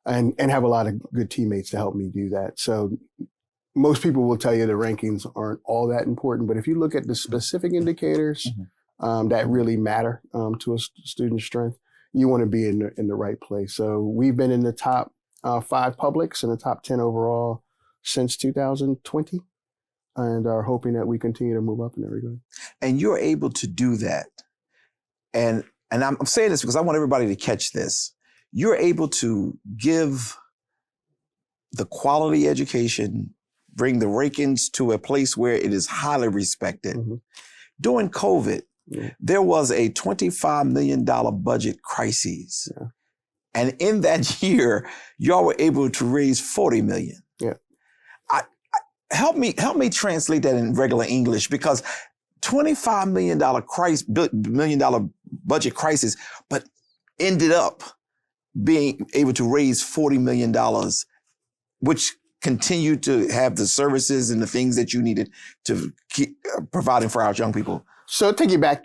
and have a lot of good teammates to help me do that. So most people will tell you the rankings aren't all that important, but if you look at the specific indicators that really matter to a student's strength, you want to be in the right place. So we've been in the top 5 publics and the top 10 overall since 2020, and are hoping that we continue to move up in that regard. And you're able to do that. And I'm saying this because I want everybody to catch this. You're able to give the quality education, bring the rankings to a place where it is highly respected. During COVID, there was a $25 million budget crisis. And in that year, y'all were able to raise $40 million. Help me translate that in regular English, because $25 million budget crisis, but ended up being able to raise $40 million, which continued to have the services and the things that you needed to keep providing for our young people. So take you back,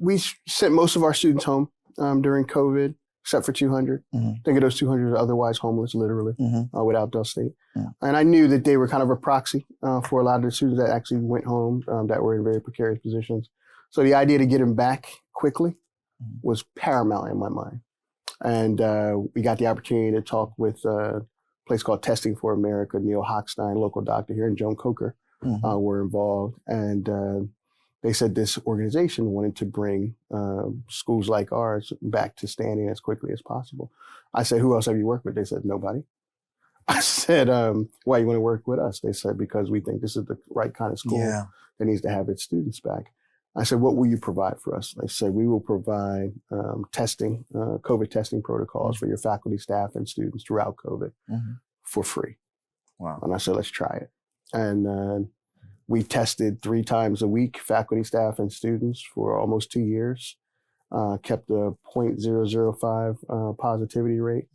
we sent most of our students home during COVID, except for 200. Think of those 200 are otherwise homeless, literally, without Del State. And I knew that they were kind of a proxy for a lot of the students that actually went home that were in very precarious positions. So the idea to get them back quickly was paramount in my mind. And we got the opportunity to talk with a place called Testing for America. Neil Hochstein, local doctor here, and Joan Coker were involved. And they said this organization wanted to bring schools like ours back to standing as quickly as possible. I said, who else have you worked with? They said, nobody. I said, why you want to work with us? They said, because we think this is the right kind of school that needs to have its students back. I said, what will you provide for us? They said, we will provide testing, COVID testing protocols for your faculty, staff, and students throughout COVID for free. Wow. And I said, let's try it. And we tested 3 times a week, faculty, staff, and students for almost 2 years, kept a 0.005 positivity rate.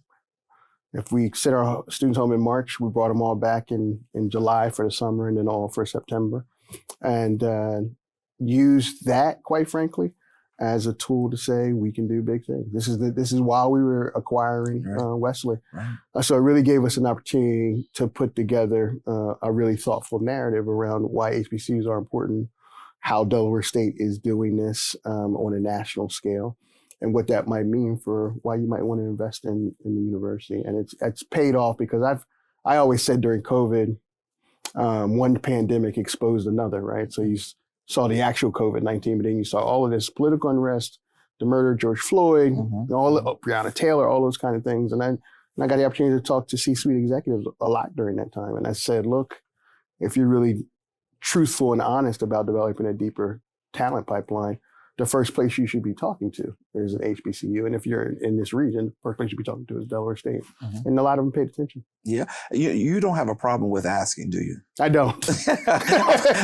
If we sent our students home in March, we brought them all back in July for the summer and then all for September. And used that, quite frankly, as a tool to say we can do big things. This is while we were acquiring Wesley. So it really gave us an opportunity to put together a really thoughtful narrative around why HBCUs are important, how Delaware State is doing this on a national scale, and what that might mean for why you might want to invest in the university. And it's paid off, because I always said during COVID, one pandemic exposed another, right? So you saw the actual COVID-19, but then you saw all of this political unrest, the murder of George Floyd, Breonna Taylor, all those kind of things. And I got the opportunity to talk to C-suite executives a lot during that time. And I said, look, if you're really truthful and honest about developing a deeper talent pipeline, the first place you should be talking to is an HBCU. And if you're in this region, the first place you should be talking to is Delaware State. And a lot of them paid attention. Yeah. You don't have a problem with asking, do you? I don't.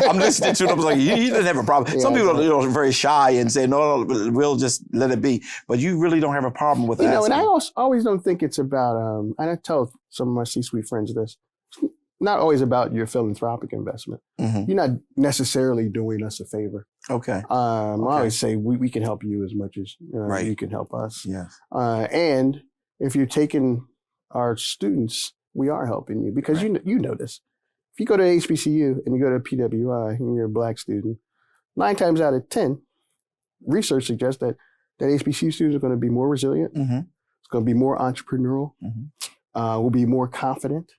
I'm listening to them. Like, he doesn't have a problem. Some people are very shy and say, no, we'll just let it be. But you really don't have a problem with asking. And I always don't think it's about, and I tell some of my C-suite friends this, it's not always about your philanthropic investment. You're not necessarily doing us a favor. Okay. I always say we can help you as much as you can help us. Yes. And if you're taking our students, we are helping you, because you know this. If you go to HBCU and you go to PWI and you're a Black student, 9 times out of 10, research suggests that HBCU students are going to be more resilient. It's going to be more entrepreneurial. Will be more confident.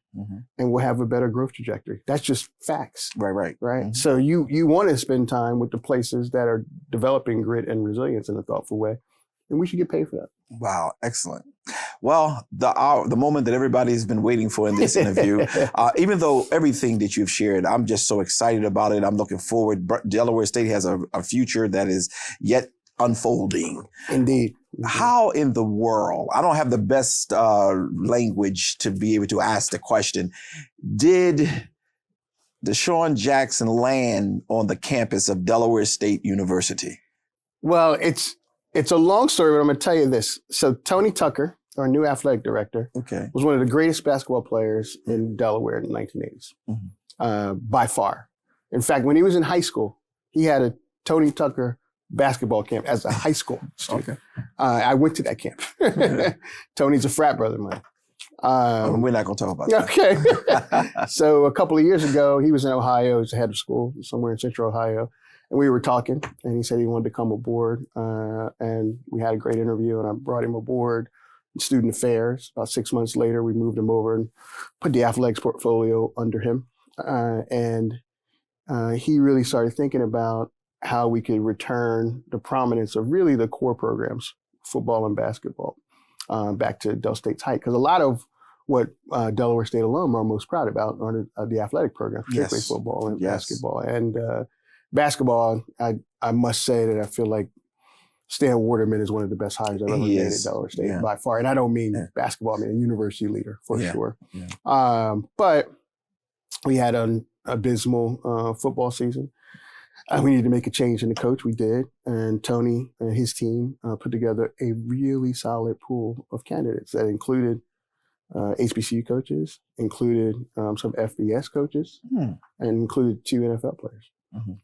And we'll have a better growth trajectory. That's just facts. Right. So you want to spend time with the places that are developing grit and resilience in a thoughtful way, and we should get paid for that. Wow, excellent. Well, the moment that everybody's been waiting for in this interview, even though everything that you've shared, I'm just so excited about it. I'm looking forward. Delaware State has a future that is yet unfolding. Indeed. How in the world, I don't have the best language to be able to ask the question, did Deshaun Jackson land on the campus of Delaware State University? Well, it's a long story, but I'm going to tell you this. So Tony Tucker, our new athletic director, was one of the greatest basketball players in Delaware in the 1980s, by far. In fact, when he was in high school, he had a Tony Tucker basketball camp as a high school student. I went to that camp. Tony's a frat brother of mine. We're not going to talk about that. Okay. So a couple of years ago, he was in Ohio. He was the head of school somewhere in central Ohio. And we were talking, and he said he wanted to come aboard. And we had a great interview, and I brought him aboard in student affairs. About 6 months later, we moved him over and put the athletics portfolio under him. And he really started thinking about how we could return the prominence of really the core programs, football and basketball, back to Del State's height. Because a lot of what Delaware State alum are most proud about are the athletic programs, particularly football and basketball. And basketball, I must say that I feel like Stan Waterman is one of the best hires I've ever made at Delaware State by far. And I don't mean basketball, I mean a university leader for sure. But we had an abysmal football season. We needed to make a change in the coach. We did. And Tony and his team put together a really solid pool of candidates that included HBCU coaches, included some FBS coaches, and included 2 NFL players.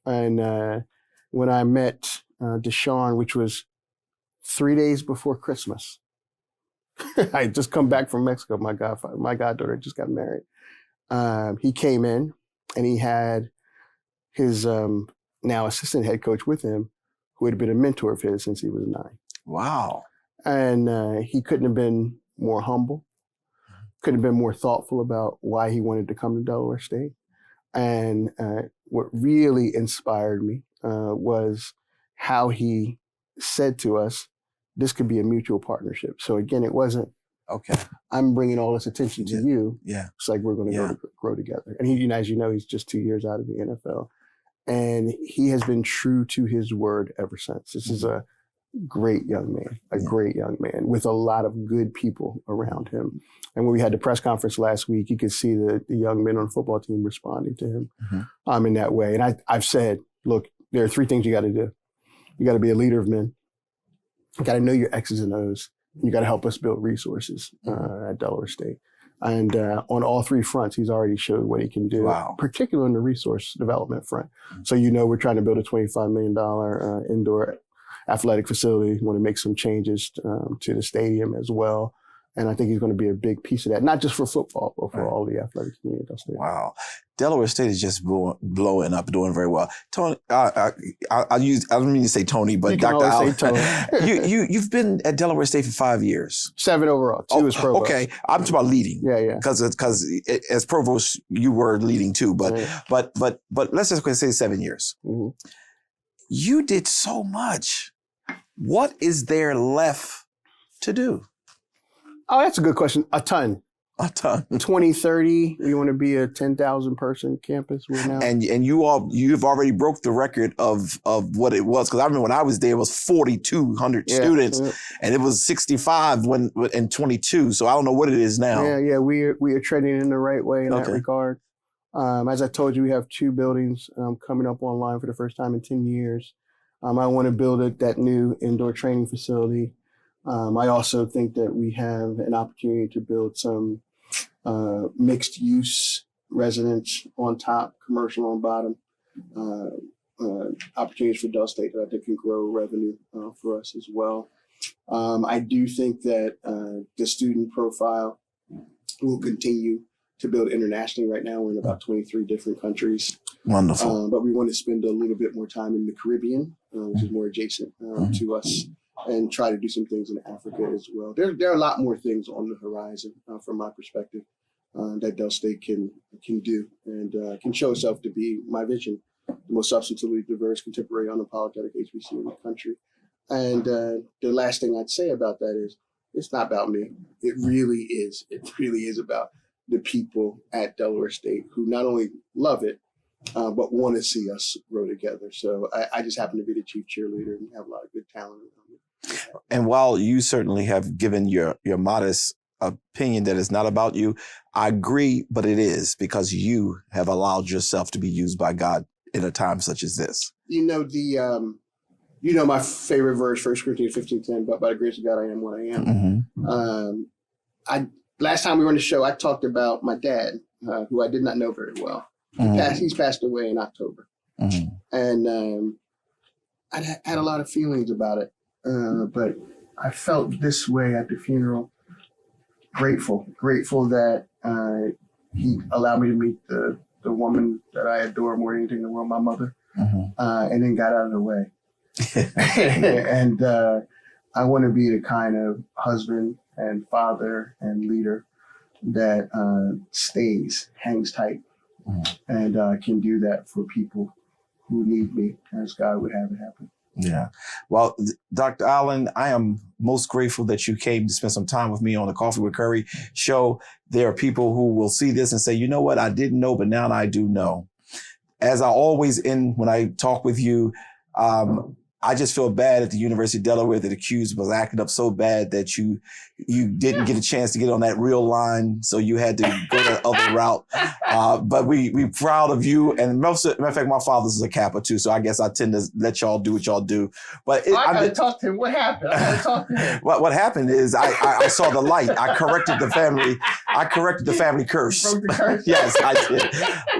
And when I met Deshaun, which was 3 days before Christmas, I had just come back from Mexico. My goddaughter just got married. He came in and he had his now assistant head coach with him, who had been a mentor of his since he was 9. Wow. And he couldn't have been more humble, couldn't have been more thoughtful about why he wanted to come to Delaware State. And what really inspired me was how he said to us, this could be a mutual partnership. So again, it wasn't, I'm bringing all this attention to you. It's like we're going to grow together. And he, as you know, he's just 2 years out of the NFL. And he has been true to his word ever since. This is a great young man with a lot of good people around him. And when we had the press conference last week, you could see the young men on the football team responding to him in that way. And I've said, look, there are 3 things you got to do. You got to be a leader of men. You got to know your X's and O's. You got to help us build resources at Delaware State. And on all 3 fronts, he's already showed what he can do, particularly on the resource development front. So, we're trying to build a $25 million indoor athletic facility. We want to make some changes to the stadium as well. And I think he's going to be a big piece of that, not just for football, but for all the athletic community. Wow. Delaware State is just blowing up, doing very well. Tony, I don't mean to say Tony, but Dr. Al, you've been at Delaware State for 5 years. 7 overall, 2 as provost. Okay, I'm talking about leading. Because as provost, you were leading too. But let's just say 7 years. You did so much. What is there left to do? Oh, that's a good question. A ton. 2030, we want to be a 10,000 person campus. We're now. And you've already broke the record of what it was. Because I remember when I was there, it was 4,200 students, and it was 65 in 22. So I don't know what it is now. We are treading in the right way in that regard. As I told you, we have 2 buildings coming up online for the first time in 10 years. I want to build that new indoor training facility. I also think that we have an opportunity to build some mixed use residence on top, commercial on bottom, opportunities for Del State that I think can grow revenue for us as well. I do think that the student profile will continue to build internationally. Right now, we're in about 23 different countries. Wonderful. But we want to spend a little bit more time in the Caribbean, which is more adjacent to us, and try to do some things in Africa as well. There are a lot more things on the horizon from my perspective that Del State can do and can show itself to be my vision, the most substantively diverse, contemporary, unapologetic HBCU in the country. And the last thing I'd say about that is it's not about me. It really is. It really is about the people at Delaware State who not only love it, but want to see us grow together. So I just happen to be the chief cheerleader and have a lot of good talent. And while you certainly have given your modest opinion that it's not about you. I agree, but it is, because you have allowed yourself to be used by God in a time such as this. My favorite verse, 1 Corinthians 15:10, but by the grace of God, I am what I am. Mm-hmm. Last time we were on the show, I talked about my dad, who I did not know very well. He's passed away in October. And I had a lot of feelings about it, but I felt this way at the funeral. Grateful that he allowed me to meet the woman that I adore more than anything in the world, my mother, and then got out of the way. And I want to be the kind of husband and father and leader that hangs tight, and can do that for people who need me, as God would have it happen. Yeah. Well, Dr. Allen, I am most grateful that you came to spend some time with me on the Coffee with Curry show. There are people who will see this and say, you know what, I didn't know, but now I do know. As I always end when I talk with you, I just feel bad at the University of Delaware that accused was acting up so bad that you didn't get a chance to get on that real line, so you had to go that other route. But we proud of you. And matter of fact, my father's a Kappa too, so I guess I tend to let y'all do what y'all do. But I gotta talk to him. What happened? I gotta talk to him. What happened is I saw the light. I corrected the family. I corrected the family curse. You broke the curse? Yes, I did.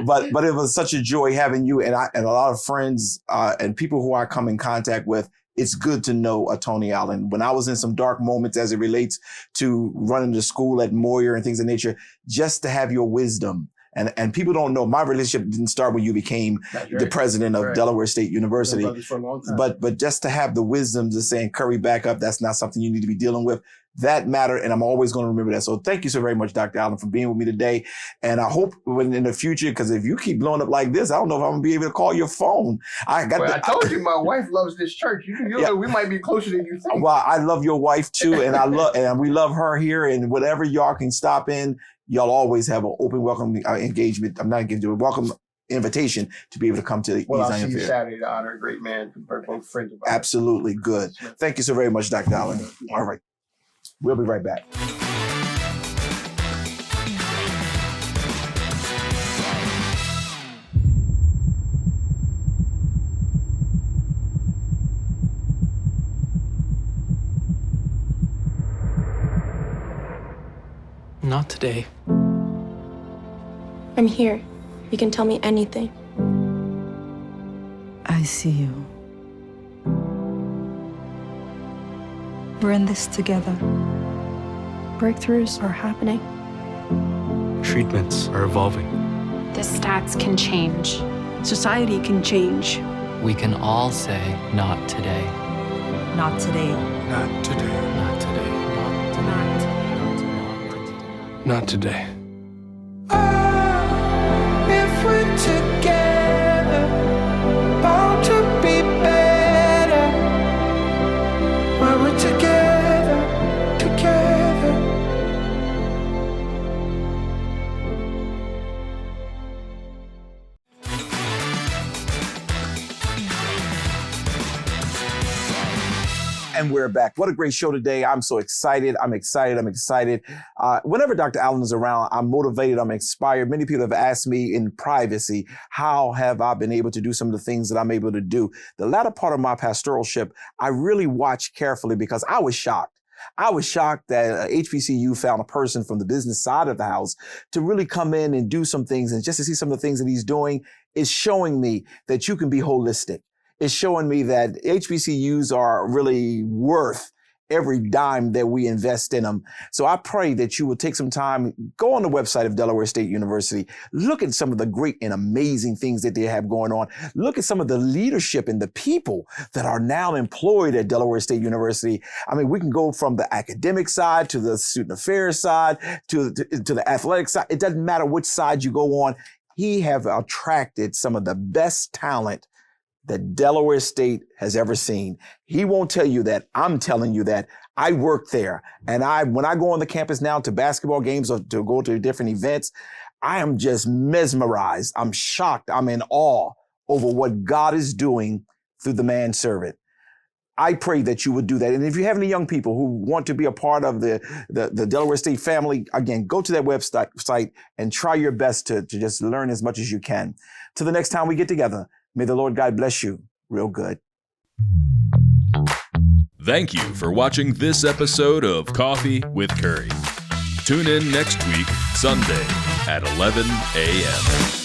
But it was such a joy having you and a lot of friends and people who I come in contact with. It's good to know a Tony Allen. When I was in some dark moments as it relates to running the school at Moyer and things of nature, just to have your wisdom. And people don't know, my relationship didn't start when you became the president of Delaware State University. But just to have the wisdom to saying, Curry, back up, that's not something you need to be dealing with. That mattered, and I'm always going to remember that. So thank you so very much, Dr. Allen, for being with me today. And I hope in the future, because if you keep blowing up like this, I don't know if I'm going to be able to call your phone. I told you my wife loves this church. You know, we might be closer than you think. Well, I love your wife too, and we love her here. And whatever y'all can stop in, y'all always have an open, welcome engagement. I'm not giving you a welcome invitation to be able to come to these. I'll see you Saturday to honor a great man. We're both friends of ours. Absolutely. Good. Thank you so very much, Dr. Allen. All right. We'll be right back. Not today. I'm here. You can tell me anything. I see you. We're in this together. Breakthroughs are happening. Treatments are evolving. The stats can change. Society can change. We can all say, not today. Not today. Not today. Not today. Not today. If we're together, bound to be better. When we're together. And we're back. What a great show today. I'm so excited. I'm excited. Whenever Dr. Allen is around, I'm motivated. I'm inspired. Many people have asked me in privacy, how have I been able to do some of the things that I'm able to do? The latter part of my pastoralship, I really watched carefully because I was shocked. I was shocked that HBCU found a person from the business side of the house to really come in and do some things. And just to see some of the things that he's doing is showing me that you can be holistic. It's showing me that HBCUs are really worth every dime that we invest in them. So I pray that you will take some time, go on the website of Delaware State University, look at some of the great and amazing things that they have going on. Look at some of the leadership and the people that are now employed at Delaware State University. I mean, we can go from the academic side to the student affairs side to the athletic side. It doesn't matter which side you go on. He have attracted some of the best talent that Delaware State has ever seen. He won't tell you that. I'm telling you that. I work there. And when I go on the campus now to basketball games or to go to different events, I am just mesmerized. I'm shocked. I'm in awe over what God is doing through the manservant. I pray that you would do that. And if you have any young people who want to be a part of the Delaware State family, again, go to that website and try your best to just learn as much as you can. Till the next time we get together, may the Lord God bless you real good. Thank you for watching this episode of Coffee with Curry. Tune in next week, Sunday at 11 a.m.